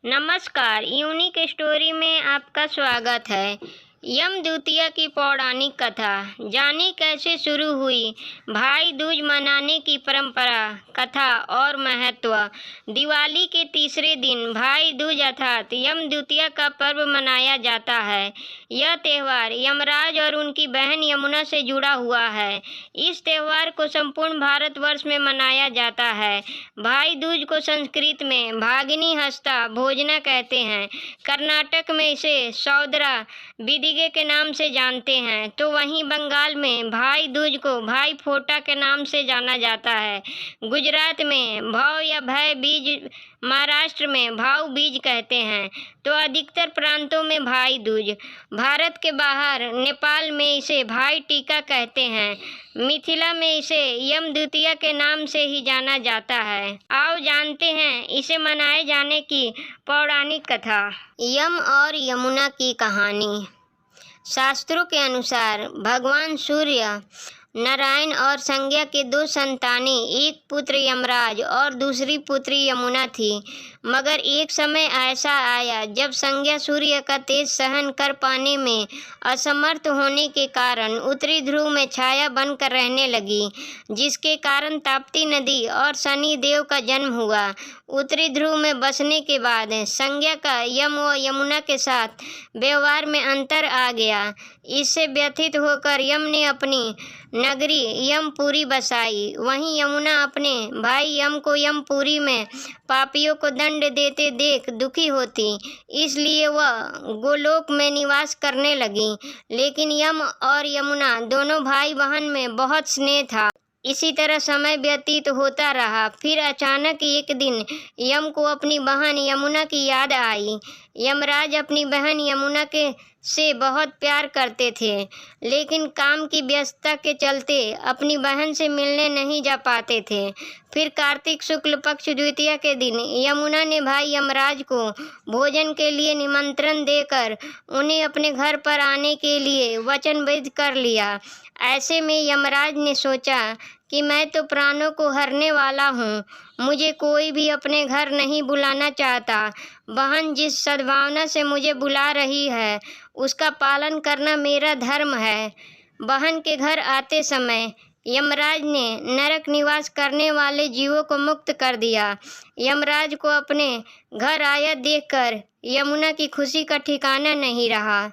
नमस्कार, unique story में आपका स्वागत है। यमद्वितीया की पौराणिक कथा। जाने कैसे शुरू हुई भाई दूज मनाने की परंपरा, कथा और महत्व। दिवाली के तीसरे दिन भाई दूज अर्थात यमद्वितीया का पर्व मनाया जाता है। यह त्यौहार यमराज और उनकी बहन यमुना से जुड़ा हुआ है। इस त्यौहार को संपूर्ण भारतवर्ष में मनाया जाता है। भाई दूज को संस्कृत में भागिनी हस्ता भोजना कहते हैं। कर्नाटक में इसे सौदरा बिदिगे के नाम से जानते हैं, तो वहीं बंगाल में भाई दूज को भाई फोटा के नाम से जाना जाता है। गुजरात में भौ या भय बीज, महाराष्ट्र में भाऊ बीज कहते हैं, तो अधिकतर प्रांतों में भाई दूज। भारत के बाहर नेपाल में इसे भाई टीका कहते हैं। मिथिला में इसे यमद्वितीया के नाम से ही जाना जाता है। आओ जानते हैं इसे मनाए जाने की पौराणिक कथा। यम और यमुना की कहानी। शास्त्रों के अनुसार भगवान सूर्य नारायण और संज्ञा के दो संतानें, एक पुत्र यमराज और दूसरी पुत्री यमुना थी। मगर एक समय ऐसा आया जब संज्ञा सूर्य का तेज सहन कर पाने में असमर्थ होने के कारण उत्तरी ध्रुव में छाया बनकर रहने लगी, जिसके कारण ताप्ती नदी और शनि देव का जन्म हुआ। उत्तरी ध्रुव में बसने के बाद संज्ञा का यम व यमुना के साथ व्यवहार में अंतर आ गया। इससे व्यथित होकर यम ने अपनी नगरी यमपुरी बसाई। वहीं यमुना अपने भाई यम को यमपुरी में पापियों को दंड देते देख दुखी होती, इसलिए वह गोलोक में निवास करने लगी। लेकिन यम और यमुना दोनों भाई बहन में बहुत स्नेह था। इसी तरह समय व्यतीत होता रहा। फिर अचानक एक दिन यम को अपनी बहन यमुना की याद आई। यमराज अपनी बहन यमुना के से बहुत प्यार करते थे, लेकिन काम की व्यस्तता के चलते अपनी बहन से मिलने नहीं जा पाते थे। फिर कार्तिक शुक्ल पक्ष द्वितीया के दिन यमुना ने भाई यमराज को भोजन के लिए निमंत्रण देकर उन्हें अपने घर पर आने के लिए वचनबद्ध कर लिया। ऐसे में यमराज ने सोचा कि मैं तो प्राणों को हरने वाला हूँ, मुझे कोई भी अपने घर नहीं बुलाना चाहता। बहन जिस सद्भावना से मुझे बुला रही है उसका पालन करना मेरा धर्म है। बहन के घर आते समय यमराज ने नरक निवास करने वाले जीवों को मुक्त कर दिया। यमराज को अपने घर आया देखकर यमुना की खुशी का ठिकाना नहीं रहा।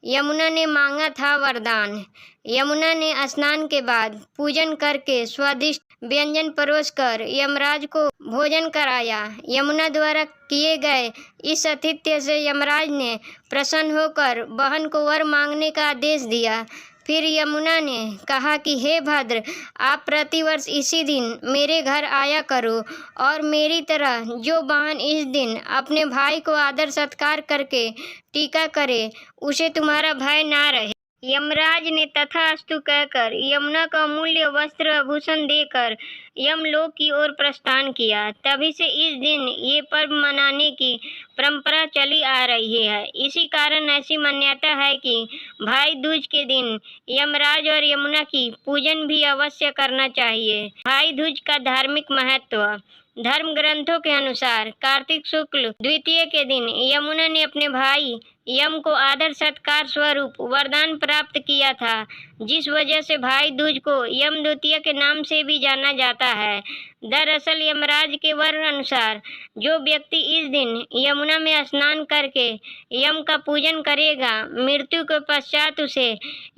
यमुना ने मांगा था वरदान। यमुना ने स्नान के बाद पूजन करके स्वादिष्ट व्यंजन परोसकर यमराज को भोजन कराया। यमुना द्वारा किए गए इस आतिथ्य से यमराज ने प्रसन्न होकर बहन को वर मांगने का आदेश दिया। फिर यमुना ने कहा कि हे भद्र, आप प्रतिवर्ष इसी दिन मेरे घर आया करो और मेरी तरह जो बहन इस दिन अपने भाई को आदर सत्कार करके टीका करे, उसे तुम्हारा भय ना रहे। यमराज ने तथास्तु कहकर यमुना को अमूल्य वस्त्र आभूषण देकर यमलोक की ओर प्रस्थान किया। तभी से इस दिन ये पर्व मनाने की परंपरा चली आ रही है। इसी कारण ऐसी मान्यता है कि भाई दूज के दिन यमराज और यमुना की पूजन भी अवश्य करना चाहिए। भाई दूज का धार्मिक महत्व। धर्म ग्रंथों के अनुसार कार्तिक शुक्ल द्वितीया के दिन यमुना ने अपने भाई यम को आदर सत्कार स्वरूप वरदान प्राप्त किया था, जिस वजह से भाई दूज को यमद्वितीया के नाम से भी जाना जाता है। दरअसल यमराज के वर अनुसार जो व्यक्ति इस दिन यमुना में स्नान करके यम का पूजन करेगा, मृत्यु के पश्चात उसे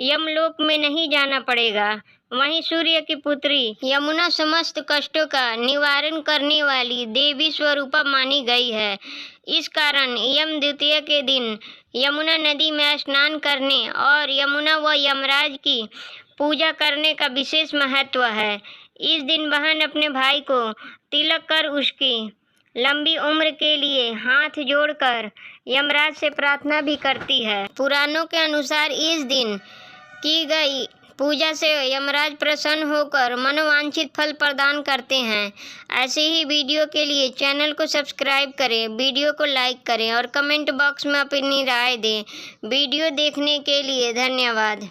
यमलोक में नहीं जाना पड़ेगा। वहीं सूर्य की पुत्री यमुना समस्त कष्टों का निवारण करने वाली देवी स्वरूपा मानी गई है। इस कारण यमद्वितीया के दिन यमुना नदी में स्नान करने और यमुना व यमराज की पूजा करने का विशेष महत्व है। इस दिन बहन अपने भाई को तिलक कर उसकी लंबी उम्र के लिए हाथ जोड़कर यमराज से प्रार्थना भी करती है। पुराणों के अनुसार इस दिन की गई पूजा से यमराज प्रसन्न होकर मनोवांछित फल प्रदान करते हैं। ऐसे ही वीडियो के लिए चैनल को सब्सक्राइब करें, वीडियो को लाइक करें और कमेंट बॉक्स में अपनी राय दें। वीडियो देखने के लिए धन्यवाद।